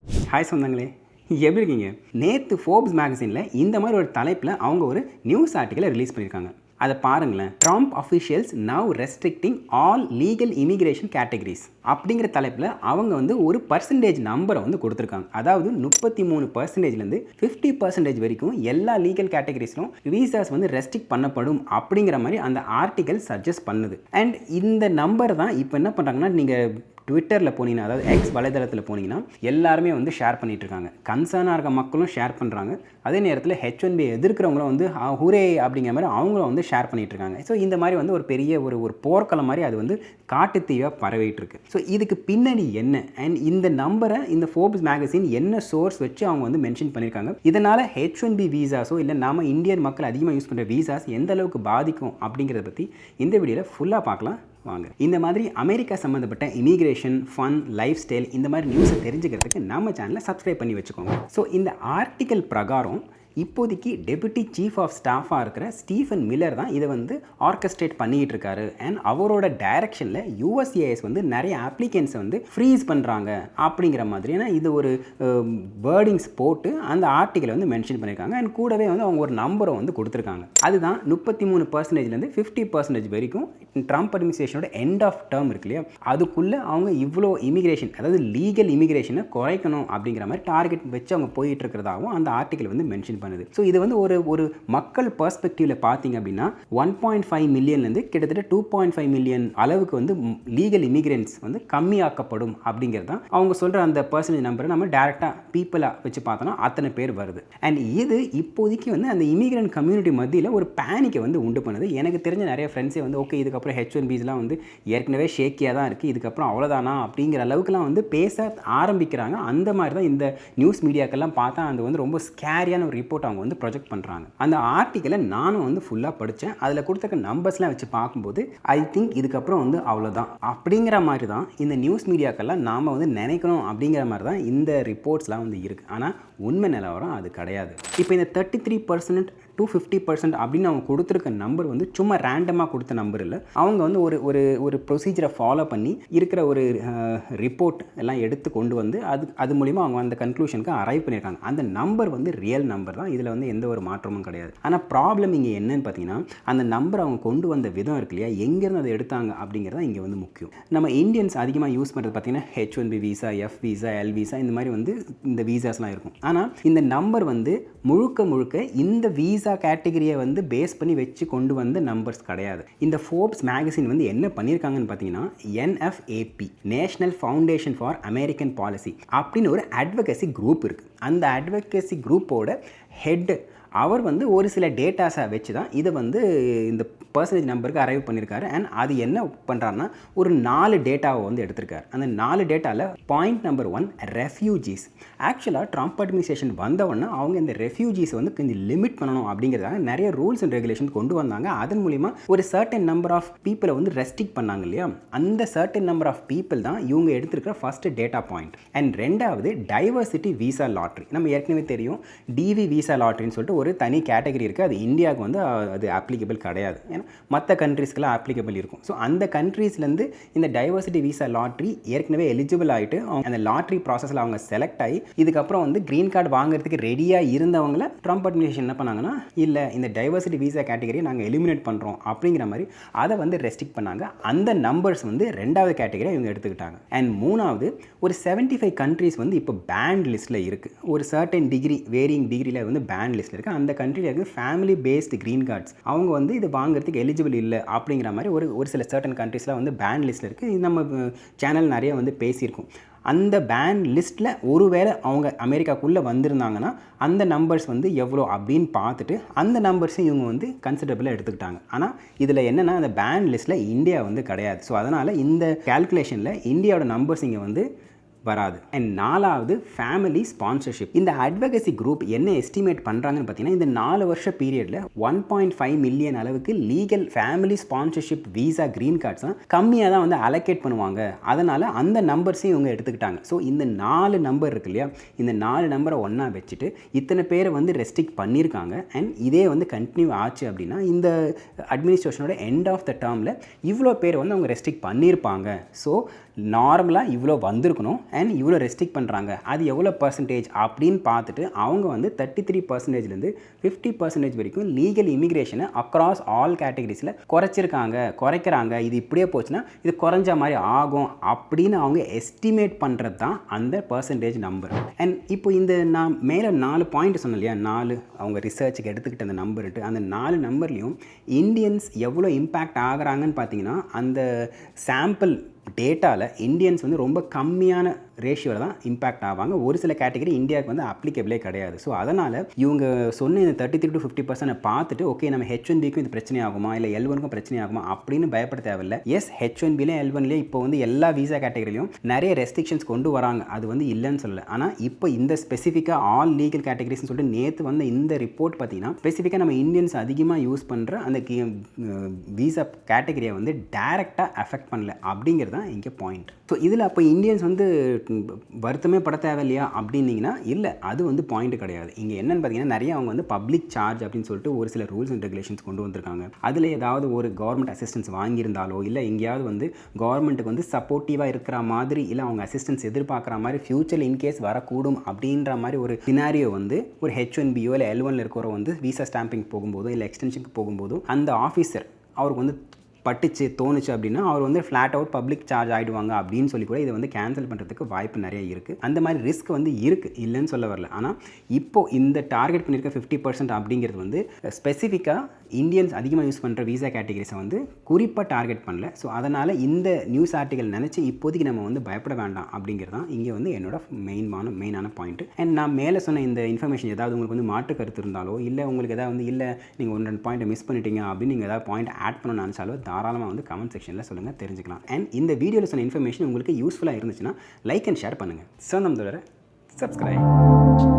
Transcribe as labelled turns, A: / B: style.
A: Hi சொந்தங்களே, எப்படி இருக்கீங்க? நேற்று ஃபோர்ப்ஸ் மேகசினில் இந்த மாதிரி ஒரு தலைப்பில் அவங்க ஒரு நியூஸ் ஆர்டிக்கலை ரிலீஸ் பண்ணியிருக்காங்க. அதை பாருங்களேன். Trump officials now restricting all legal immigration categories அப்படிங்கிற தலைப்பில் அவங்க வந்து ஒரு பர்சன்டேஜ் நம்பரை வந்து கொடுத்துருக்காங்க. அதாவது 33%லேருந்து 50% வரைக்கும் எல்லா லீகல் கேட்டகரிஸ்லும் வீசாஸ் வந்து ரெஸ்ட்ரிக்ட் பண்ணப்படும் அப்படிங்கிற மாதிரி அந்த ஆர்டிக்கல் சஜஸ்ட் பண்ணுது. அண்ட் இந்த நம்பர் தான் இப்போ என்ன பண்ணுறாங்கன்னா, நீங்கள் ட்விட்டரில் போனீங்கன்னா, அதாவது எக்ஸ் வலைதளத்தில் போனீங்கன்னா எல்லாருமே வந்து ஷேர் பண்ணிகிட்டு இருக்காங்க. கன்சர்னாக இருக்க மக்களும் ஷேர் பண்ணுறாங்க. அதே நேரத்தில் H1B எதிர்க்கிறவங்களும் வந்து ஹூரே அப்படிங்கிற மாதிரி அவங்களும் வந்து ஷேர் பண்ணிகிட்டு இருக்காங்க. ஸோ இந்த மாதிரி வந்து ஒரு பெரிய ஒரு போர்க்களம் மாதிரி அது வந்து காட்டுத்தீவாக பரவிட்டு இருக்கு. ஸோ இதுக்கு பின்னணி என்ன, அண்ட் இந்த நம்பரை இந்த ஃபோர்ப்ஸ் மேகசின் என்ன சோர்ஸ் வச்சு அவங்க வந்து மென்ஷன் பண்ணியிருக்காங்க, இதனால் H1B வீசாஸோ இல்லை நம்ம இந்தியன் மக்கள் அதிகமாக யூஸ் பண்ணுற வீசாஸ் எந்த அளவுக்கு பாதிக்கும் அப்படிங்கிறத பற்றி இந்த வீடியோவில் ஃபுல்லாக பார்க்கலாம் வாங்க. இந்த மாதிரி அமெரிக்கா சம்மந்தப்பட்ட இமிகிரேஷன், ஃபன், லைஃப் ஸ்டைல் இந்த மாதிரி நியூஸை தெரிஞ்சுக்கிறதுக்கு நம்ம சேனலை சப்ஸ்கிரைப் பண்ணி வச்சுக்கோங்க. ஸோ இந்த ஆர்டிக்கல் பிரகாரம் இப்போதைக்கு டெபுட்டி சீஃப் ஆஃப் ஸ்டாஃபாக இருக்கிற ஸ்டீஃபன் மில்லர் தான் இதை வந்து ஆர்கஸ்ட்ரேட் பண்ணிகிட்டு இருக்காரு. அண்ட் அவரோட டைரக்ஷனில் USCIS வந்து நிறைய அப்ளிகன்ஸை வந்து ஃப்ரீஸ் பண்ணுறாங்க அப்படிங்கிற மாதிரி. ஏன்னா இது ஒரு வேர்டிங்ஸ் போட்டு அந்த ஆர்டிக்கலை வந்து மென்ஷன் பண்ணியிருக்காங்க. அண்ட் கூடவே வந்து அவங்க ஒரு நம்பரை வந்து கொடுத்துருக்காங்க. அதுதான் 33%லேருந்து 50% வரைக்கும் ட்ரம்ப் அட்மினிஸ்ட்ரேஷனோட எண்ட் ஆஃப் டேர்ம் இருக்கு இல்லையா, அதுக்குள்ளே அவங்க இவ்வளோ இமிகிரேஷன், அதாவது லீகல் இமிகிரேஷனை குறைக்கணும் அப்படிங்கிற மாதிரி டார்கெட் வச்சு அவங்க போயிட்டு இருக்கிறதாகவும் அந்த ஆர்டிக்கல் வந்து மென்ஷன் பண்ணுது. ஸோ இது வந்து ஒரு மக்கள் பெர்ஸ்பெக்டிவ்ல பார்த்தீங்க அப்படின்னா 1.5 மில்லியன்லேருந்து கிட்டத்தட்ட 2.5 மில்லியன் அளவுக்கு வந்து லீகல் இமிகிரன்ட்ஸ் வந்து கம்மியாக்கப்படும் அப்படிங்கிறது தான் அவங்க சொல்கிற அந்த பர்சன்டேஜ் நம்பரை நம்ம டேரெக்டாக பீப்புளாக வச்சு பார்த்தோம்னா அத்தனை பேர் வருது. அண்ட் இது இப்போதைக்கு வந்து அந்த இமிகிரண்ட் கம்யூனிட்டி மத்தியில் ஒரு பேனிக்கை வந்து உண்டு பண்ணுது. எனக்கு தெரிஞ்ச நிறைய ஃப்ரெண்ட்ஸே வந்து ஓகே இதுக்கப்புறம் H1Bஸ்லாம் வந்து ஏற்கனவே ஷேக்கியாக தான் இருக்குது, இதுக்கப்புறம் அவ்வளோதானா அப்படிங்கிற அளவுக்குலாம் வந்து பேச ஆரம்பிக்கிறாங்க. அந்த மாதிரி தான் இந்த நியூஸ் மீடியாக்கெல்லாம் பார்த்தா அது வந்து ரொம்ப ஸ்கேரியான ஒரு ரிப்போர்ட் அவங்க வந்து ப்ரொஜெக்ட் பண்ணுறாங்க. அந்த ஆர்டிக்கலை நானும் வந்து ஃபுல்லாக படித்தேன். அதில் கொடுத்த நம்பர்ஸ்லாம் வச்சு பார்க்கும்போது ஐ திங்க் இதுக்கப்புறம் வந்து அவ்வளோதான் அப்படிங்கிற மாதிரி தான் இந்த நியூஸ் மீடியாக்கெல்லாம் நாம் வந்து நினைக்கணும் அப்படிங்கிற மாதிரி தான் இந்த ரிப்போர்ட்ஸ்லாம் வந்து இருக்குது. ஆனால் உண்மை நிலவரம் அது கிடையாது. இப்போ இந்த 33% to 50% அப்படின்னு அவங்க கொடுத்துருக்க நம்பர் வந்து சும்மா ரேண்டமாக கொடுத்த நம்பர் இல்லை. அவங்க வந்து ஒரு ப்ரொசீஜரை ஃபாலோ பண்ணி இருக்கிற ஒரு ரிப்போர்ட் எல்லாம் எடுத்து கொண்டு வந்து அது மூலிமா அவங்க அந்த கன்க்ளூஷனுக்கு அரைவ் பண்ணியிருக்காங்க. அந்த நம்பர் வந்து ரியல் நம்பர் தான், இதில் வந்து எந்த ஒரு மாற்றமும் கிடையாது. ஆனால் ப்ராப்ளம் இங்கே என்னன்னு பார்த்தீங்கன்னா, அந்த நம்பர் அவங்க கொண்டு வந்த விதம் இருக்கு இல்லையா, எங்கேருந்து அதை எடுத்தாங்க அப்படிங்கிறத இங்கே வந்து முக்கியம். நம்ம இந்தியன்ஸ் அதிகமாக யூஸ் பண்ணுறது பார்த்தீங்கன்னா H1B visa, F visa, L visa இந்த மாதிரி வந்து இந்த வீசாஸ்லாம் இருக்கும். ஆனால் இந்த நம்பர் வந்து முழுக்க இந்த வீசா கேட்டகரியை வந்து பேஸ் பண்ணி வச்சு கொண்டு வந்த நம்பர்ஸ் கிடையாது. இந்த ஃபோர்ப்ஸ் மேகசின் வந்து என்ன பண்ணியிருக்காங்கன்னு பார்த்தீங்கன்னா, NFAP national foundation for American policy அப்படின்னு ஒரு அட்வொகசி குரூப் இருக்குது. அந்த அட்வொகசி குரூப்போட ஹெட் அவர் வந்து ஒரு சில டேட்டாஸை வச்சு தான் இதை வந்து இந்த பர்சன்டேஜ் நம்பருக்கு அரைவ் பண்ணியிருக்காரு. அண்ட் அது என்ன பண்ணுறாருன்னா, ஒரு 4 டேட்டாவை வந்து எடுத்திருக்காரு. அந்த 4 டேட்டாவில் பாயிண்ட் நம்பர் 1 ரெஃப்யூஜிஸ். ஆக்சுவலாக ட்ரம்ப் அட்மினிஸ்ட்ரேஷன் வந்தவொடனே அவங்க இந்த ரெஃப்யூஜிஸை வந்து கொஞ்சம் லிமிட் பண்ணணும் அப்படிங்கிறதாங்க நிறைய ரூல்ஸ் அண்ட் ரெகுலேஷன் கொண்டு வந்தாங்க. அதன் மூலிமா ஒரு சர்டன் நம்பர் ஆஃப் பீப்புளை வந்து ரெஸ்ட்ரிக்ட் பண்ணாங்க இல்லையா, அந்த சர்டன் நம்பர் ஆஃப் பீப்புள் தான் இவங்க எடுத்திருக்கிற ஃபர்ஸ்ட் டேட்டா பாயிண்ட். அண்ட் ரெண்டாவது டைவர்சிட்டி வீசா லாட்ரி. நம்ம ஏற்கனவே தெரியும் DV வீசா லாட்ரின்னு சொல்லிட்டு ஒரு தனி கேட்டகரி இருக்குது. அது இந்தியாவுக்கு வந்து அது அப்ளிகபிள் கிடையாது, ஏன்னா மற்ற கண்ட்ரீஸ்க்கெல்லாம் அப்ளிகபிள் இருக்கும். ஸோ அந்த கண்ட்ரீஸ்லேருந்து இந்த டைவர்சிட்டி வீசா லாட்ரி ஏற்கனவே எலிஜிபிள் ஆகிட்டு அந்த லாட்ரி ப்ராசஸில் அவங்க செலக்ட் ஆகி இதுக்கப்புறம் வந்து க்ரீன் கார்டு வாங்குறதுக்கு ரெடியாக இருந்தவங்கள ட்ரம்ப் அட்மினிஸ்ட்ரேஷன் என்ன பண்ணாங்கன்னா, இல்லை இந்த டைவர்சிட்டி வீசா கேட்டகரியை நாங்கள் எலிமினேட் பண்ணுறோம் அப்படிங்கிற மாதிரி அதை வந்து ரெஸ்ட்ரிக்ட் பண்ணாங்க. அந்த நம்பர்ஸ் வந்து ரெண்டாவது கேட்டகரியை இவங்க எடுத்துக்கிட்டாங்க. அண்ட் மூணாவது ஒரு 75 கண்ட்ரீஸ் வந்து இப்போ பேண்ட் லிஸ்ட்டில் இருக்குது. ஒரு சர்டன் டிகிரி வேரியிங் டிகிரியில் வந்து பேண்ட் லிஸ்ட்டில் இருக்குது. அந்த கண்ட்ரியில் இருக்குது ஃபேமிலி பேஸ்டு க்ரீன் கார்ட்ஸ், அவங்க வந்து இது வாங்குறதுக்கு எலிஜிபிள் இல்லை அப்படிங்கிற மாதிரி ஒரு சில சர்டன் கண்ட்ரீஸ்லாம் வந்து பேண்ட் லிஸ்ட்டில் இருக்குது. இது நம்ம சேனல் நிறைய வந்து பேசியிருக்கோம். அந்த பேன் லிஸ்ட்டில் ஒருவேளை அவங்க அமெரிக்காக்குள்ளே வந்திருந்தாங்கன்னா அந்த நம்பர்ஸ் வந்து எவ்வளோ அப்படின்னு பார்த்துட்டு அந்த நம்பர்ஸையும் இவங்க வந்து கன்சிடரபிளாக எடுத்துக்கிட்டாங்க. ஆனால் இதில் என்னென்னா, அந்த பேன் லிஸ்ட்டில் இந்தியா வந்து கிடையாது. ஸோ அதனால் இந்த கேல்குலேஷனில் இந்தியாவோட நம்பர்ஸ் இங்கே வந்து வராது. அண்ட் நாலாவது ஃபேமிலி ஸ்பான்சர்ஷிப். இந்த அட்வொகசி குரூப் என்ன எஸ்டிமேட் பண்ணுறாங்கன்னு பார்த்தீங்கன்னா, இந்த 4 வருஷ பீரியடில் 1.5 மில்லியன் அளவுக்கு legal family sponsorship visa green cards தான் கம்மியாக தான் வந்து அலோகேட் பண்ணுவாங்க. அதனால் அந்த நம்பர்ஸையும் இவங்க எடுத்துக்கிட்டாங்க. ஸோ இந்த 4 நம்பர் இருக்கு இல்லையா, இந்த 4 நம்பரை ஒன்றா வச்சுட்டு இத்தனை பேரை வந்து ரெஸ்ட்ரிக்ட் பண்ணியிருக்காங்க. அண்ட் இதே வந்து கண்டினியூ ஆச்சு அப்படின்னா இந்த அட்மினிஸ்ட்ரேஷனோட எண்ட் ஆஃப் த டேர்மில் இவ்வளோ பேர் வந்து அவங்க ரெஸ்ட்ரிக்ட் பண்ணியிருப்பாங்க. ஸோ நார்மலாக இவ்வளோ வந்திருக்கணும் அண்ட் இவ்வளோ ரெஸ்ட்ரிக்ட் பண்ணுறாங்க, அது எவ்வளோ பர்சன்டேஜ் அப்படின்னு பார்த்துட்டு அவங்க வந்து 33%லேருந்து 50% வரைக்கும் லீகல் இமிக்ரேஷனை அக்ராஸ் ஆல் கேட்டகரிஸில் குறைக்கிறாங்க. இது இப்படியே போச்சுன்னா இது குறைஞ்ச மாதிரி ஆகும் அப்படின்னு அவங்க எஸ்டிமேட் பண்ணுறது தான் அந்த பர்சன்டேஜ் நம்பர். அண்ட் இப்போ இந்த நான் மேலே 4 பாயிண்ட் சொன்னேன் இல்லையா, 4 அவங்க ரிசர்ச்சுக்கு எடுத்துக்கிட்ட அந்த நம்பர்ட்டு, அந்த 4 நம்பர்லேயும் இந்தியன்ஸ் எவ்வளோ இம்பேக்ட் ஆகுறாங்கன்னு பார்த்தீங்கன்னா அந்த சாம்பிள் டேட்டாவில் இந்தியன்ஸ் வந்து ரொம்ப கம்மியான ரேஷியோவில் தான் இம்பேக்ட் ஆவாங்க. ஒரு சில கேட்டகரி இந்தியாவுக்கு வந்து அப்ளிகபிளே கிடையாது. ஸோ அதனால் இவங்க சொன்ன இந்த 33 to 50% பார்த்துட்டு ஓகே நம்ம H1Bக்கும் இது பிரச்சனை ஆகுமா இல்லை L1க்கும் பிரச்சனை ஆகுமா அப்படின்னு பயப்பட தேவையில்லை. எஸ், H1Bலேயும் L1லேயும் இப்போ வந்து எல்லா வீசா கேட்டகரிலையும் நிறைய ரெஸ்ட்ரிக்ஷன்ஸ் கொண்டு வராங்க, அது வந்து இல்லைன்னு சொல்லலை. ஆனால் இப்போ இந்த ஸ்பெசிஃபிக்காக ஆல் லீகல் கேட்டகரிஸ்னு சொல்லிட்டு நேற்று வந்த இந்த ரிப்போர்ட் பார்த்தீங்கன்னா ஸ்பெசிஃபிக்காக நம்ம இந்தியன்ஸ் அதிகமாக யூஸ் பண்ணுற அந்த வீசா கேட்டகரியை வந்து டைரெக்டாக அஃபெக்ட் பண்ணல அப்படிங்கிறது தான் இங்கே பாயிண்ட். ஸோ இதில் அப்போ இந்தியன்ஸ் வந்து வருத்தமே பட தேவையில்லையா அப்படின்னீங்கன்னா இல்லை, அது வந்து பாயிண்ட் கிடையாது. இங்கே என்னென்னு பார்த்தீங்கன்னா நிறைய அவங்க வந்து பப்ளிக் சார்ஜ் அப்படின்னு சொல்லிட்டு ஒரு சில ரூல்ஸ் அண்ட் ரெகுலேஷன்ஸ் கொண்டு வந்திருக்காங்க. அதில் ஏதாவது ஒரு கவர்மெண்ட் அசிஸ்டன்ஸ் வாங்கியிருந்தாலோ இல்லை எங்கேயாவது வந்து கவர்மெண்ட்டுக்கு வந்து சப்போர்ட்டிவாக இருக்கிற மாதிரி இல்லை அவங்க அசிஸ்டன்ஸ் எதிர்பார்க்குற மாதிரி ஃபியூச்சரில் இன்கேஸ் வரக்கூடும் அப்படின்ற மாதிரி ஒரு சினாரியோ வந்து ஒரு H1Bயோ இல்லை L1ல் இருக்கிற வந்து வீசா ஸ்டாம்பிங் போகும்போதோ இல்லை எக்ஸ்டென்ஷனுக்கு போகும்போதோ அந்த ஆஃபீஸர் அவருக்கு வந்து தோணுச்சு அப்படின்னா அவர் வந்து ஃப்ளாட் அவுட் பப்ளிக் சார்ஜ் ஆகிடுவாங்க அப்படின்னு சொல்லி கூட இதை வந்து கேன்சல் பண்ணுறதுக்கு வாய்ப்பு நிறைய இருக்குது. அந்த மாதிரி ரிஸ்க் வந்து இருக்குது, இல்லைன்னு சொல்ல வரல. ஆனால் இப்போது இந்த டார்கெட் பண்ணியிருக்க 50% அப்படிங்கிறது வந்து ஸ்பெசிஃபிக்காக இந்தியன்ஸ் அதிகமாக யூஸ் பண்ணுற வீசா கேட்டகரிஸை வந்து குறிப்பாக டார்கெட் பண்ணல. ஸோ அதனால் இந்த நியூஸ் ஆர்டிகல் நினச்சி இப்போதைக்கு நம்ம வந்து பயப்பட வேண்டாம் அப்படிங்கிறது தான் இங்கே வந்து என்னோட மெயினான பாயிண்ட். அண்ட் நான் மேலே சொன்ன இந்த இன்ஃபர்மேஷன் ஏதாவது உங்களுக்கு வந்து மாற்று கருத்து இருந்தாலோ இல்லை உங்களுக்கு எதாவது வந்து இல்லை நீங்கள் 1-2 பாயிண்ட்டை மிஸ் பண்ணிட்டீங்க அப்படின்னு நீங்கள் ஏதாவது பாயிண்ட் ஆட் பண்ணணும்னு நினச்சாலோ தாராளமாக வந்து கமெண்ட் செக்ஷனில் சொல்லுங்கள், தெரிஞ்சுக்கலாம். அண்ட் இந்த வீடியோவில் சொன்ன இன்ஃபர்மேஷன் உங்களுக்கு யூஸ்ஃபுல்லாக இருந்துச்சுன்னா லைக் அண்ட் ஷேர் பண்ணுங்கள். ஸோ நம்மளோட சப்ஸ்கிரைப்.